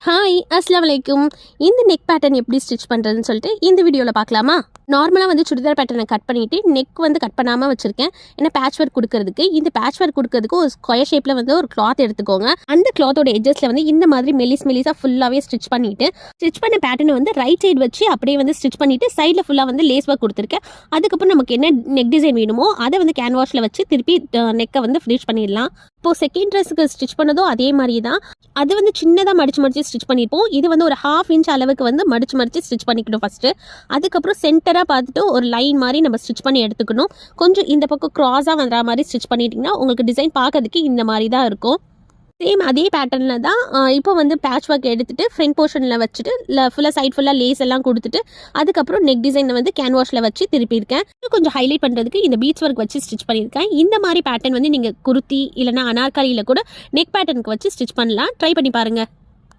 Hi அஸ்ஸலாமு அலைக்கும். இந்த நெக் பேட்டர்ன் எப்படி ஸ்டிச் பண்ணுறதுன்னு சொல்லிட்டு இந்த வீடியோவில் பார்க்கலாமா? நார்மலாக வந்து சுடிதார் பேட்டர்னை கட் பண்ணிவிட்டு நெக் வந்து கட் பண்ணாமல் வச்சுருக்கேன். ஏன்னா பேட்ச் ஒர்க் கொடுக்கறதுக்கு இந்த பேட்ச் ஒர்க் கொடுக்கறதுக்கு ஒரு ஸ்கொயர் ஷேப்பில் வந்து ஒரு கிளாத் எடுத்துக்கோங்க. அந்த கிளாத்தோட எட்ஜஸில் வந்து இந்த மாதிரி மெலிஸாக ஃபுல்லாகவே ஸ்டிச் பண்ணிவிட்டு ஸ்டிச் பண்ண பேட்டர்னை வந்து ரைட் சைடு வச்சு அப்படியே வந்து ஸ்டிச் பண்ணிவிட்டு சைடில் ஃபுல்லாக வந்து லேஸ் ஒர்க் கொடுத்துருக்கேன். அதுக்கப்புறம் நமக்கு என்ன நெக் டிசைன் வேணுமோ அதை வந்து கேன்வாஷில் வச்சு திருப்பி நெக்கை வந்து ஃபினிஷ் பண்ணிடலாம். இப்போது செகண்ட் ட்ரெஸ்ஸுக்கு ஸ்டிச் பண்ணதும் அதே மாதிரி தான். அது வந்து சின்னதாக மடித்து ஸ்டிச் பண்ணிப்போம். இது வந்து ஒரு 1/2 இன்ச் அளவுக்கு வந்து மடித்து ஸ்டிச் பண்ணிக்கணும் ஃபஸ்ட்டு. அதுக்கப்புறம் சென்டராக பார்த்துட்டு ஒரு லைன் மாதிரி நம்ம ஸ்டிச் பண்ணி எடுத்துக்கணும். கொஞ்சம் இந்த பக்கம் க்ராஸாக வந்துற மாதிரி ஸ்டிச் பண்ணிட்டிங்கன்னா உங்களுக்கு டிசைன் பார்க்கறதுக்கு இந்த மாதிரி தான் இருக்கும். சேம் அதே பேட்டர்னில் தான் இப்போ வந்து பேட்ச் ஒர்க் எடுத்துகிட்டு ஃப்ரண்ட் போர்ஷனில் வச்சுட்டு ஃபுல்லாக சைட் ஃபுல்லாக லேஸ் எல்லாம் கொடுத்துட்டு அதுக்கப்புறம் நெக் டிசைனை வந்து கேன்வாஷில் வச்சு திருப்பியிருக்கேன். கொஞ்சம் ஹைலைட் பண்ணுறதுக்கு இந்த பீட்ஸ் ஒர்க் வச்சு ஸ்டிச் பண்ணியிருக்கேன். இந்த மாதிரி பேட்டர்ன் வந்து நீங்கள் குர்த்தி இல்லைனா அனார்காலியில் கூட நெக் பேட்டர்னுக்கு வச்சு ஸ்டிச் பண்ணலாம். ட்ரை பண்ணி பாருங்கள்.